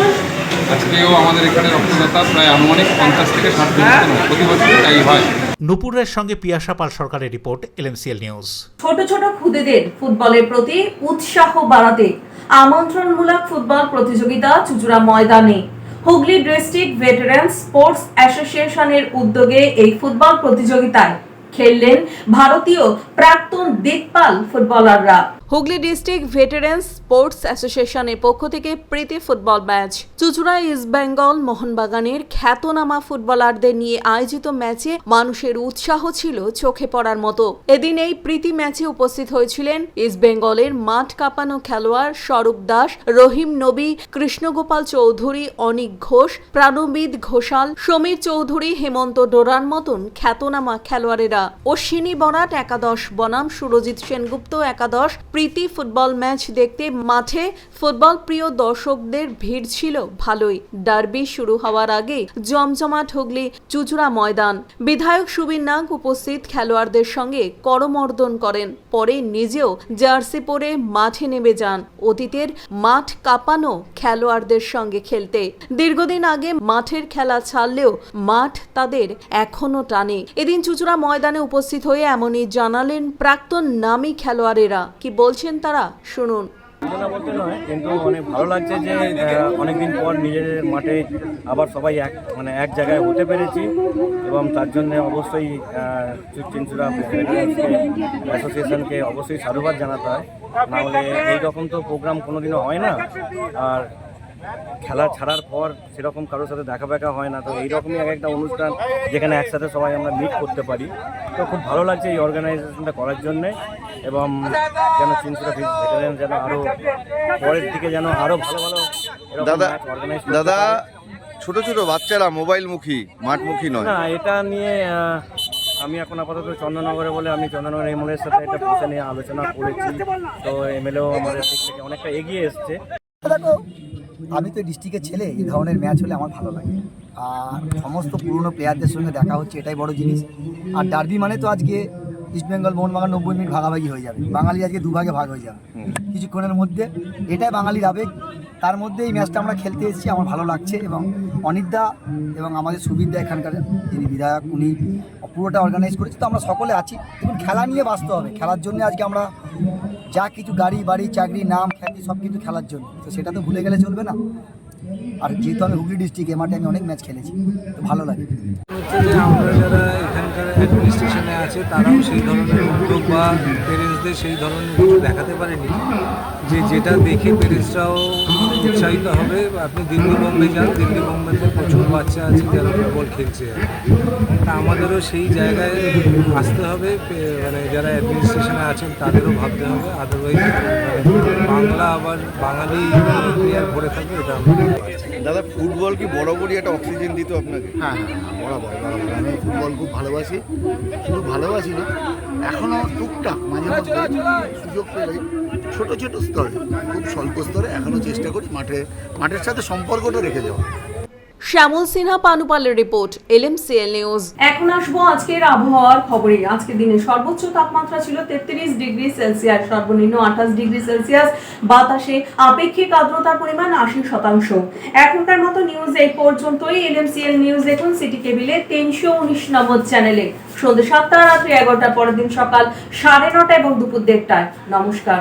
আজকেও আমাদের এখানে রক্তদাতা প্রায় আনুমানিক 50 থেকে 60 জন প্রতি বছর তাই হয়। নুপুরের সঙ্গে পিয়াসা পাল সরকারের রিপোর্ট, এলএমসিএল নিউজ। ছোট ছোট খুদেদের ফুটবলের প্রতি উৎসাহ বাড়াতে আমন্ত্রণমূলক ফুটবল প্রতিযোগিতা চুচুড়া ময়দানে হুগলি ডিস্ট্রিক্ট ভেটারেন্স স্পোর্টস অ্যাসোসিয়েশনের উদ্যোগে এই ফুটবল প্রতিযোগিতায় খেললেন ভারতীয় প্রাক্তন দিকপাল ফুটবলাররা। হুগলি ডিস্ট্রিক্ট ভেটারেন্স স্পোর্টস অ্যাসোসিয়েশনের পক্ষ থেকে প্রীতি football match. Chuchura East Bengal মোহনবাগানের খ্যাতনামা ফুটবলারদের নিয়ে আয়োজিত ম্যাচে মানুষের উৎসাহ ছিল চোখে পড়ার মতো। এদিন এই প্রীতি ম্যাচে উপস্থিত হয়েছিলেন ইস্ট বেঙ্গলের মাঠ কাঁপানো খেলোয়াড় স্বরূপ দাস, রহিম নবী, কৃষ্ণগোপাল চৌধুরী, অনিক ঘোষ, প্রাণবিদ ঘোষাল, সমীর চৌধুরী, হেমন্ত ডোরার মতন খ্যাতনামা খেলোয়াড়েরা। অশ্বিনী বরাট একাদশ বনাম সুরজিৎ সেনগুপ্ত একাদশ। প্রীতি ফুটবল ম্যাচ দেখতে মাঠে ফুটবল প্রিয় দর্শকদের ভিড় ছিল ভালোই। ডার্বি শুরু হওয়ার আগে জমজমাট হুগলি চুচুড়া ময়দান। বিধায়ক সুবীর নাগ উপস্থিত খেলোয়াড়দের সঙ্গে করমর্দন করেন, পরে নিজেও জার্সি পরে মাঠে নেমে যান অতীতের মাঠ কাঁপানো খেলোয়াড়দের সঙ্গে খেলতে। দীর্ঘদিন আগে মাঠের খেলা ছাড়লেও মাঠ তাদের এখনো টানে। এদিন চুচুড়া ময়দানে উপস্থিত হয়ে এমনই জানালেন প্রাক্তন নামী খেলোয়াড়েরা। কি বলছেন তারা, শুনুন। বলতে নয়, কিন্তু অনেক ভালো লাগছে যে অনেকদিন পর নিজের মাঠে আবার সবাই এক জায়গায় হতে পেরেছি, এবং তার জন্য অবশ্যই চুচুড়া অ্যাসোসিয়েশনকে অবশ্যই সাধুবাদ জানাতে হয়। নাহলে এইরকম তো প্রোগ্রাম কোনোদিনও হয় না, আর খেলা ছাড়ার পর সেরকম কারোর সাথে দেখা হয় না। তো এইরকমই একটা অনুষ্ঠান যেখানে একসাথে সবাই আমরা মিট করতে পারি, তো খুব ভালো লাগছে এই অর্গানাইজেশনটা করার জন্যে, এবং যেন চুচুড়া ভেটারেন্স যেন আরও পরের দিকে যেন আরও ভালো ভালো অর্গানাইজ। দাদা, ছোট ছোট বাচ্চারা মোবাইলমুখী, মাঠমুখী নয় না, এটা নিয়ে আমি এখন আপাতত চন্দননগরে বলে আমি চন্দননগর এমএলএর সাথে এটা বসে নিয়ে আলোচনা করেছি। তো এমএলএও আমাদের দিক থেকে অনেকটা এগিয়ে এসছে। দেখো, আমি তো ডিস্ট্রিক্টের ছেলে, এই ধরনের ম্যাচ হলে আমার ভালো লাগে, আর সমস্ত পুরনো প্লেয়ারদের সঙ্গে দেখা হচ্ছে, এটাই বড় জিনিস। আর ডার্বি মানে তো আজকে ইস্টবেঙ্গল মোহনবাগান 90 মিনিট ভাগাভাগি হয়ে যাবে, বাঙালি আজকে দুভাগে ভাগ হয়ে যাবে কিছুক্ষণের মধ্যে, এটাই বাঙালির আবেগ। তার মধ্যে এই ম্যাচটা আমরা খেলতে এসেছি, আমার ভালো লাগছে। এবং অনিকদা এবং আমাদের সুবিধা এখানকার যিনি বিধায়ক, উনি পুরোটা অর্গানাইজ করেছে। তো আমরা সকলে আছি, এবং খেলা নিয়ে বাঁচতে হবে। খেলার জন্য আজকে আমরা যা কিছু গাড়ি বাড়ি চাকরি নাম খ্যাতি সব কিছু খেলার জন্য, তো সেটা তো ভুলে গেলে চলবে না। আর যেহেতু আমি হুগলি ডিস্ট্রিক্ট, এ মাঠে আমি অনেক ম্যাচ খেলেছি, তো ভালো লাগে। হচ্ছে যে আমরা যারা এখানকার অ্যাডমিনিস্ট্রেশনে আছে তারাও সেই ধরনের উদ্যোগ বা পেরেন্টসদের সেই ধরনের কিছু দেখাতে পারেনি, যেটা দেখে পেরেন্টসরাও উৎসাহিত হবে। আপনি দিল্লি বোম্বে যান, দিল্লি বোম্বেতে প্রচুর বাচ্চা আছে যারা ফুটবল খেলছে, তা আমাদেরও সেই জায়গায় আসতে হবে। যারা অ্যাডমিনিস্ট্রেশনে আছেন তাদেরও ভাবতে হবে, আদারওয়াইজ বাংলা আবার বাঙালি প্লেয়ার ভরে থাকবে, এটা আমরা। দাদা, ফুটবল কি বরাবরই একটা অক্সিজেন দিত আপনাকে? হ্যাঁ, বরাবর। আমি ফুটবল খুব ভালোবাসি, শুধু ভালোবাসি না, এখনও টুকটাক মাঝে মধ্যে সুযোগ পেলে ছোট ছোট স্তরে, খুব স্বল্প স্তরে এখনও চেষ্টা করি মাঠের সাথে সম্পর্কটা রেখে যাওয়া। শ্যামল সিনহা পানুপালের রিপোর্ট, এলএমসিএল নিউজ। এখন আসবো আজকের আবহাওয়ার খবরে। আজকে দিনে সর্বোচ্চ তাপমাত্রা ছিল 33 ডিগ্রি সেলসিয়াস, সর্বনিম্ন 28 ডিগ্রি সেলসিয়াস। বাতাসে আপেক্ষিক আর্দ্রতার পরিমাণ 80%। এখনকার মতো নিউজ এই পর্যন্তই। এলএমসিএল নিউজ দেখুন সিটি কেবিলে 319 নম্বর চ্যানেলে সন্ধ্যে 7টা, রাত্রি 11টা, পরের দিন সকাল 9:30 এবং দুপুর 1:30টায়। নমস্কার।